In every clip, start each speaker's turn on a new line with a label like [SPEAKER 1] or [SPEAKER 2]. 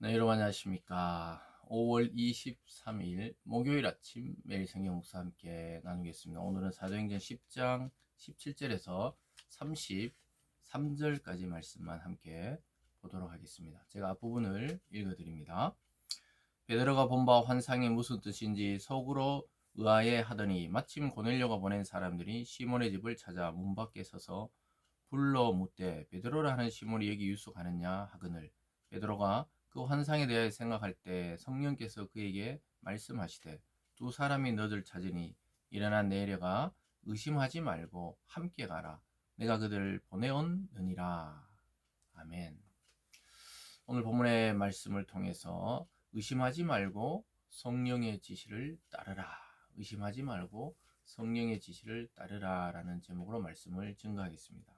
[SPEAKER 1] 네, 여러분 안녕하십니까. 5월 23일 목요일 아침 매일 성경 목사 함께 나누겠습니다. 오늘은 사도행전 10장 17절에서 33절까지 말씀만 함께 보도록 하겠습니다. 제가 앞부분을 읽어드립니다. 베드로가 본 바 환상이 무슨 뜻인지 속으로 의아해 하더니 마침 고넬료가 보낸 사람들이 시몬의 집을 찾아 문 밖에 서서 불러 묻되 베드로라 하는 시몬이 여기 유숙하느냐 하거늘 베드로가 그 환상에 대하여 생각할 때 성령께서 그에게 말씀하시되 두 사람이 너를 찾으니 일어나 내려가 의심하지 말고 함께 가라 내가 그들을 보내었느니라. 아멘. 오늘 본문의 말씀을 통해서 의심하지 말고 성령의 지시를 따르라, 의심하지 말고 성령의 지시를 따르라 라는 제목으로 말씀을 증거하겠습니다.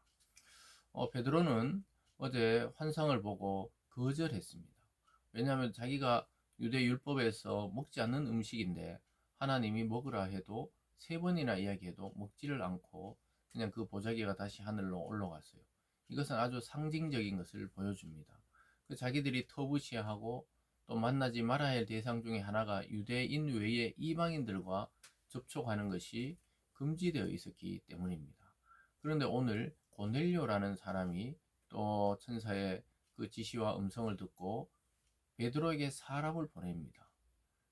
[SPEAKER 1] 베드로는 어제 환상을 보고 거절했습니다. 왜냐하면 자기가 유대 율법에서 먹지 않는 음식인데 하나님이 먹으라 해도 세 번이나 이야기해도 먹지를 않고 그냥 그 보자기가 다시 하늘로 올라갔어요. 이것은 아주 상징적인 것을 보여줍니다. 그 자기들이 터부시하고 또 만나지 말아야 할 대상 중에 하나가 유대인 외에 이방인들과 접촉하는 것이 금지되어 있었기 때문입니다. 그런데 오늘 고넬료라는 사람이 또 천사의 그 지시와 음성을 듣고 베드로에게 사람을 보냅니다.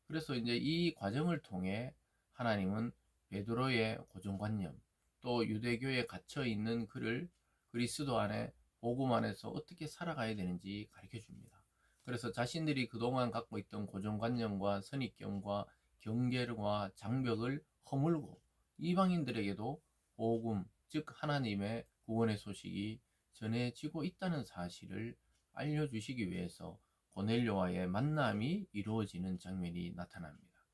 [SPEAKER 1] 그래서 이제 이 과정을 통해 하나님은 베드로의 고정관념 또 유대교에 갇혀 있는 그를 그리스도 안에 복음 안에서 어떻게 살아가야 되는지 가르쳐 줍니다. 그래서 자신들이 그동안 갖고 있던 고정관념과 선입견과 경계와 장벽을 허물고 이방인들에게도 복음 즉 하나님의 구원의 소식이 전해지고 있다는 사실을 알려주시기 위해서 고넬료와의 만남이 이루어지는 장면이 나타납니다.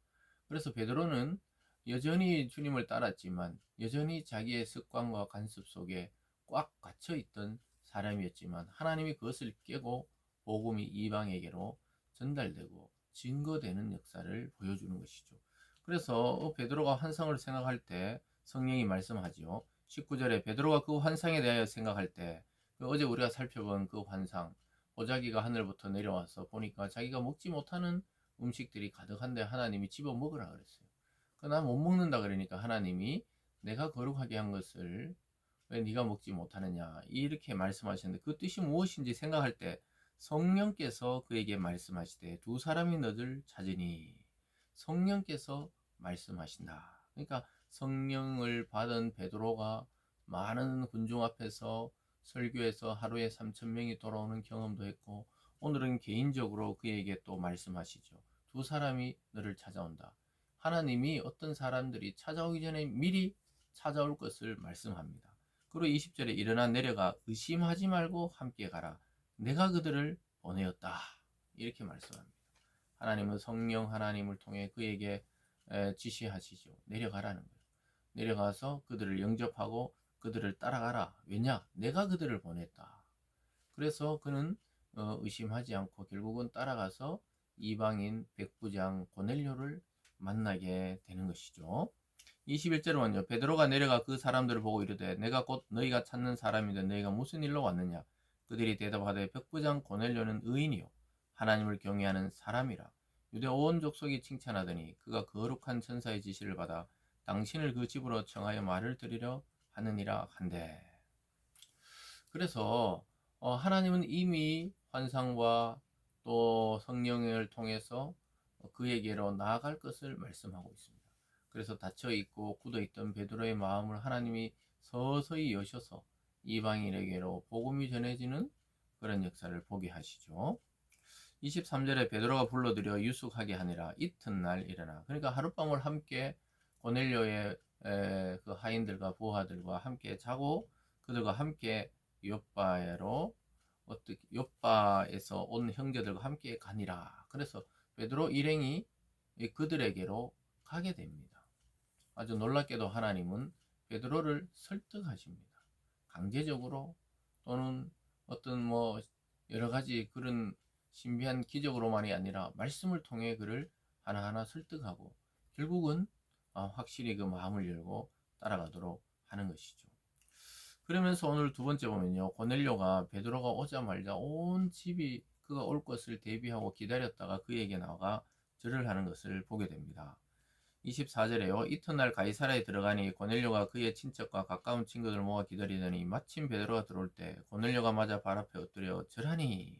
[SPEAKER 1] 그래서 베드로는 여전히 주님을 따랐지만 여전히 자기의 습관과 간섭 속에 꽉 갇혀 있던 사람이었지만 하나님이 그것을 깨고 복음이 이방에게로 전달되고 증거되는 역사를 보여주는 것이죠. 그래서 베드로가 환상을 생각할 때 성령이 말씀하지요. 19절에 베드로가 그 환상에 대하여 생각할 때 어제 우리가 살펴본 그 환상 보자기가 하늘부터 내려와서 보니까 자기가 먹지 못하는 음식들이 가득한데 하나님이 집어 먹으라 그랬어요. 난 못 먹는다 그러니까 하나님이 내가 거룩하게 한 것을 왜 네가 먹지 못하느냐 이렇게 말씀하셨는데 그 뜻이 무엇인지 생각할 때 성령께서 그에게 말씀하시되 두 사람이 너를 찾으니 성령께서 말씀하신다. 그러니까 성령을 받은 베드로가 많은 군중 앞에서 설교에서 하루에 3,000명이 돌아오는 경험도 했고 오늘은 개인적으로 그에게 또 말씀하시죠. 두 사람이 너를 찾아온다. 하나님이 어떤 사람들이 찾아오기 전에 미리 찾아올 것을 말씀합니다. 그리고 20절에 일어나 내려가 의심하지 말고 함께 가라. 내가 그들을 보내었다. 이렇게 말씀합니다. 하나님은 성령 하나님을 통해 그에게 지시하시죠. 내려가라는 거예요. 내려가서 그들을 영접하고 그들을 따라가라. 왜냐? 내가 그들을 보냈다. 그래서 그는 의심하지 않고 결국은 따라가서 이방인 백부장 고넬료를 만나게 되는 것이죠. 21절은요. 베드로가 내려가 그 사람들을 보고 이르되 내가 곧 너희가 찾는 사람인데 너희가 무슨 일로 왔느냐? 그들이 대답하되 백부장 고넬료는 의인이요 하나님을 경외하는 사람이라 유대 온 족속이 칭찬하더니 그가 거룩한 천사의 지시를 받아 당신을 그 집으로 청하여 말을 드리려 하느니라 한데. 그래서 하나님은 이미 환상과 또 성령을 통해서 그에게로 나아갈 것을 말씀하고 있습니다. 그래서 닫혀 있고 굳어 있던 베드로의 마음을 하나님이 서서히 여셔서 이방인에게로 복음이 전해지는 그런 역사를 보게 하시죠. 23절에 베드로가 불러들여 유숙하게 하니라 이튿날 일어나. 그러니까 하룻밤을 함께 고넬료의 그 하인들과 부하들과 함께 자고 그들과 함께 요바에로 어떻게 요바에서 온 형제들과 함께 가니라. 그래서 베드로 일행이 그들에게로 가게 됩니다. 아주 놀랍게도 하나님은 베드로를 설득하십니다. 강제적으로 또는 어떤 여러 가지 그런 신비한 기적으로만이 아니라 말씀을 통해 그를 하나하나 설득하고 결국은 확실히 그 마음을 열고 따라가도록 하는 것이죠. 그러면서 오늘 두 번째 보면요. 고넬료가 베드로가 오자마자 온 집이 그가 올 것을 대비하고 기다렸다가 그에게 나가 절을 하는 것을 보게 됩니다. 24절에요. 이튿날 가이사라에 들어가니 고넬료가 그의 친척과 가까운 친구들 모아 기다리더니 마침 베드로가 들어올 때 고넬료가 맞아 발 앞에 엎드려 절하니.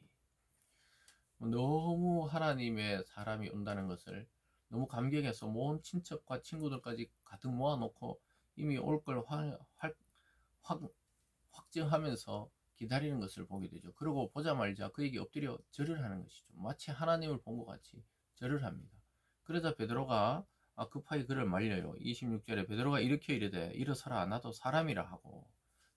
[SPEAKER 1] 너무 하나님의 사람이 온다는 것을 너무 감격해서 모은 친척과 친구들까지 가득 모아놓고 이미 올 걸 확증하면서 기다리는 것을 보게 되죠. 그리고 보자마자 그에게 엎드려 절을 하는 것이죠. 마치 하나님을 본 것 같이 절을 합니다. 그러자 베드로가 급하게 그를 말려요. 26절에 베드로가 일으켜 이르되 일어서라 나도 사람이라 하고,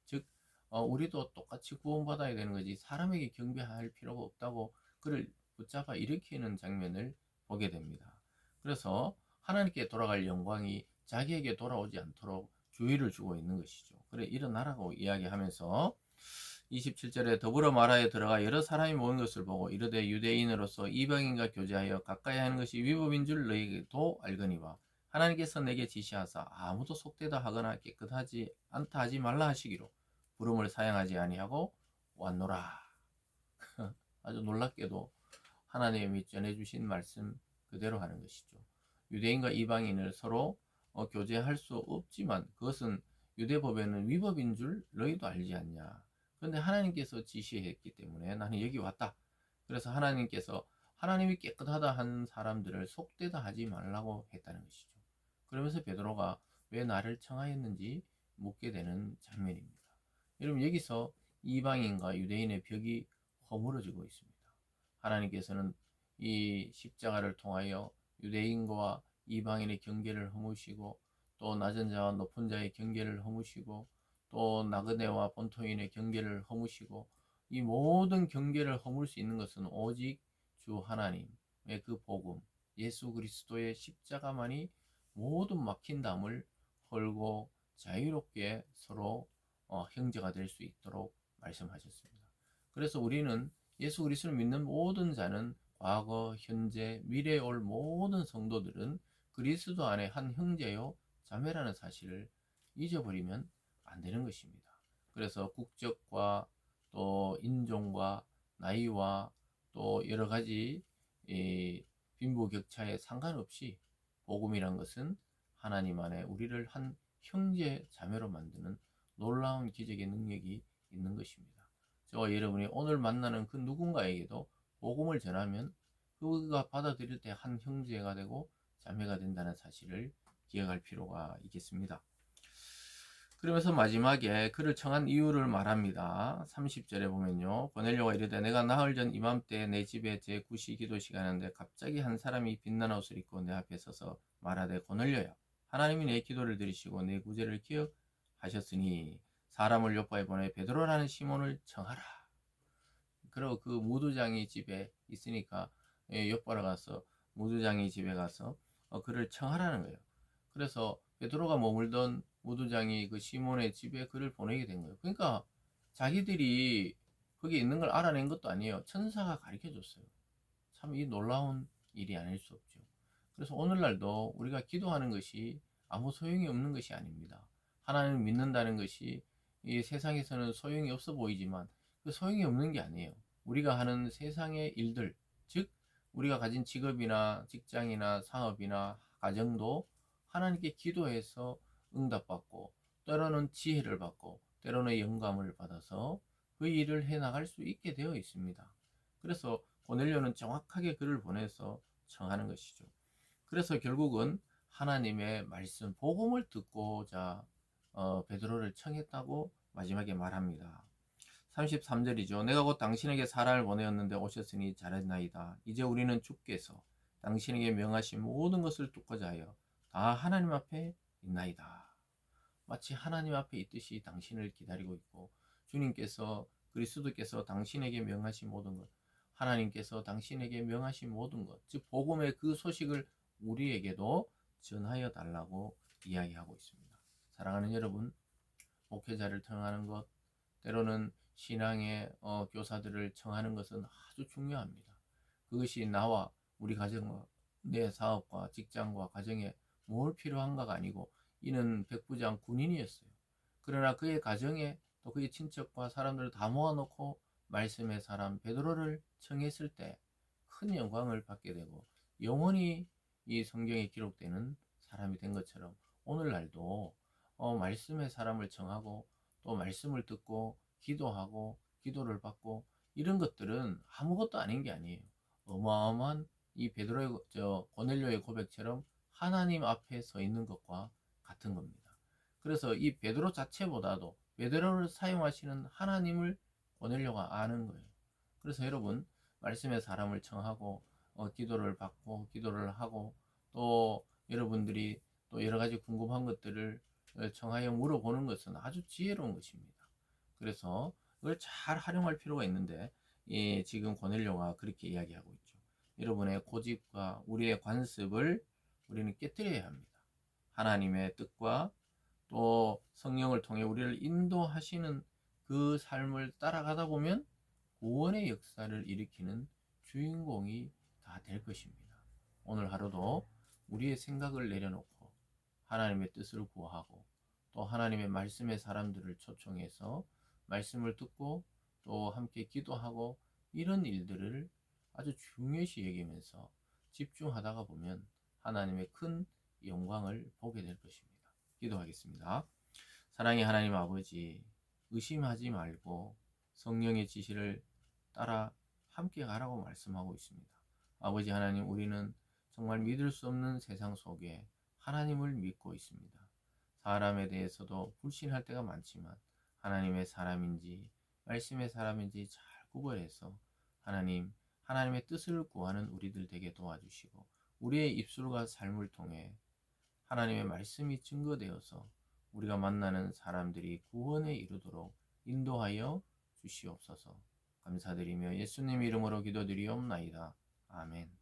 [SPEAKER 1] 즉 우리도 똑같이 구원받아야 되는 거지 사람에게 경배할 필요가 없다고 그를 붙잡아 일으키는 장면을 보게 됩니다. 그래서 하나님께 돌아갈 영광이 자기에게 돌아오지 않도록 주의를 주고 있는 것이죠. 그래 일어나라고 이야기하면서 27절에 더불어 마라에 들어가 여러 사람이 모인 것을 보고 이르되 유대인으로서 이방인과 교제하여 가까이 하는 것이 위법인 줄 너희도 알거니와 하나님께서 내게 지시하사 아무도 속되다 하거나 깨끗하지 않다 하지 말라 하시기로 부름을 사양하지 아니하고 왔노라. 아주 놀랍게도 하나님이 전해주신 말씀 그대로 하는 것이죠. 유대인과 이방인을 서로 교제할 수 없지만 그것은 유대법에는 위법인 줄 너희도 알지 않냐. 그런데 하나님께서 지시했기 때문에 나는 여기 왔다. 그래서 하나님이 깨끗하다 한 사람들을 속되다 하지 말라고 했다는 것이죠. 그러면서 베드로가 왜 나를 청하였는지 묻게 되는 장면입니다. 여러분 여기서 이방인과 유대인의 벽이 허물어지고 있습니다. 하나님께서는 이 십자가를 통하여 유대인과 이방인의 경계를 허무시고 또 낮은 자와 높은 자의 경계를 허무시고 또 나그네와 본토인의 경계를 허무시고 이 모든 경계를 허물 수 있는 것은 오직 주 하나님의 그 복음 예수 그리스도의 십자가만이 모든 막힌 담을 헐고 자유롭게 서로 형제가 될 수 있도록 말씀하셨습니다. 그래서 우리는 예수 그리스도를 믿는 모든 자는 과거, 현재, 미래에 올 모든 성도들은 그리스도 안에 한 형제요 자매라는 사실을 잊어버리면 안 되는 것입니다. 그래서 국적과 또 인종과 나이와 또 여러 가지 빈부격차에 상관없이 복음이란 것은 하나님 안에 우리를 한 형제 자매로 만드는 놀라운 기적의 능력이 있는 것입니다. 저와 여러분이 오늘 만나는 그 누군가에게도 복음을 전하면 그가 받아들일 때 한 형제가 되고 자매가 된다는 사실을 기억할 필요가 있겠습니다. 그러면서 마지막에 그를 청한 이유를 말합니다. 30절에 보면요. 고넬료가 이르되 내가 나흘 전 이맘때 내 집에 제9시 기도 시간인데 갑자기 한 사람이 빛나는 옷을 입고 내 앞에 서서 말하되 고넬료야 하나님이 내 기도를 들으시고 내 구제를 기억하셨으니 사람을 요파에 보내 베드로라는 시몬을 청하라. 그리고 그 무두장이 집에 있으니까 요파를 가서 무두장이 집에 가서 그를 청하라는 거예요. 그래서 베드로가 머물던 무두장이 그 시몬의 집에 그를 보내게 된 거예요. 그러니까 자기들이 거기 있는 걸 알아낸 것도 아니에요. 천사가 가르쳐 줬어요. 참 이 놀라운 일이 아닐 수 없죠. 그래서 오늘날도 우리가 기도하는 것이 아무 소용이 없는 것이 아닙니다. 하나님을 믿는다는 것이 이 세상에서는 소용이 없어 보이지만 그 소용이 없는 게 아니에요. 우리가 하는 세상의 일들, 즉 우리가 가진 직업이나 직장이나 사업이나 가정도 하나님께 기도해서 응답받고 때로는 지혜를 받고 때로는 영감을 받아서 그 일을 해나갈 수 있게 되어 있습니다. 그래서 고넬료는 정확하게 그를 보내서 청하는 것이죠. 그래서 결국은 하나님의 말씀, 복음을 듣고자 베드로를 청했다고 마지막에 말합니다. 33절이죠. 내가 곧 당신에게 사람을 보내었는데 오셨으니 잘했나이다. 이제 우리는 주께서 당신에게 명하신 모든 것을 듣고자 하여 다 하나님 앞에 있나이다. 마치 하나님 앞에 있듯이 당신을 기다리고 있고 주님께서 그리스도께서 당신에게 명하신 모든 것 하나님께서 당신에게 명하신 모든 것 즉 복음의 그 소식을 우리에게도 전하여 달라고 이야기하고 있습니다. 사랑하는 여러분, 목회자를 청하는 것 때로는 신앙의 교사들을 청하는 것은 아주 중요합니다. 그것이 나와 우리 가정과 내 사업과 직장과 가정에 뭘 필요한가가 아니고 이는 백부장 군인이었어요. 그러나 그의 가정에 또 그의 친척과 사람들을 다 모아놓고 말씀의 사람 베드로를 청했을 때 큰 영광을 받게 되고 영원히 이 성경에 기록되는 사람이 된 것처럼 오늘날도 말씀의 사람을 청하고 또 말씀을 듣고 기도하고 기도를 받고 이런 것들은 아무것도 아닌 게 아니에요. 어마어마한 이 베드로의 고넬료의 고백처럼 하나님 앞에 서 있는 것과 같은 겁니다. 그래서 이 베드로 자체보다도 베드로를 사용하시는 하나님을 고넬료가 아는 거예요. 그래서 여러분 말씀의 사람을 청하고 기도를 받고 기도를 하고 또 여러분들이 또 여러 가지 궁금한 것들을 청하여 물어보는 것은 아주 지혜로운 것입니다. 그래서 그걸 잘 활용할 필요가 있는데 지금 고넬료가 그렇게 이야기하고 있죠. 여러분의 고집과 우리의 관습을 우리는 깨뜨려야 합니다. 하나님의 뜻과 또 성령을 통해 우리를 인도하시는 그 삶을 따라가다 보면 구원의 역사를 일으키는 주인공이 다 될 것입니다. 오늘 하루도 우리의 생각을 내려놓고 하나님의 뜻을 구하고 또 하나님의 말씀의 사람들을 초청해서 말씀을 듣고 또 함께 기도하고 이런 일들을 아주 중요시 여기면서 집중하다가 보면 하나님의 큰 영광을 보게 될 것입니다. 기도하겠습니다. 사랑의 하나님 아버지, 의심하지 말고 성령의 지시를 따라 함께 가라고 말씀하고 있습니다. 아버지 하나님, 우리는 정말 믿을 수 없는 세상 속에 하나님을 믿고 있습니다. 사람에 대해서도 불신할 때가 많지만 하나님의 사람인지 말씀의 사람인지 잘 구별해서 하나님의 뜻을 구하는 우리들 되게 도와주시고 우리의 입술과 삶을 통해 하나님의 말씀이 증거되어서 우리가 만나는 사람들이 구원에 이르도록 인도하여 주시옵소서. 감사드리며 예수님 이름으로 기도드리옵나이다. 아멘.